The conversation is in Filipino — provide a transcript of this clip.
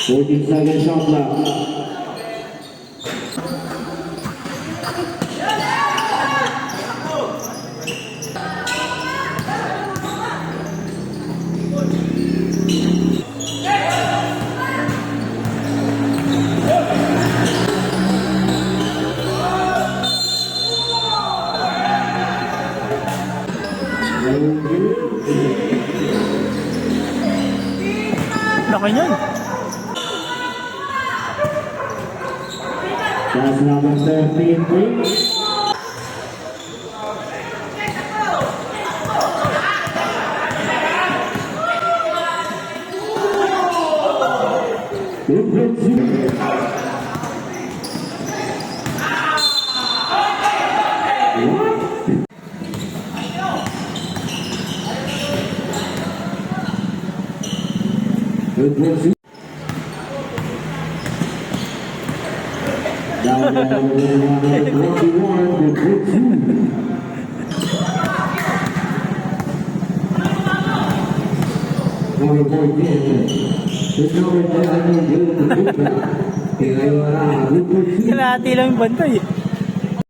14 seconds shot left. Laki niyan. That's number 13, please. Good pussy. Down there, number 41, good pussy. Number 14, the number 10, good pussy. Kalahati lang yung bantay.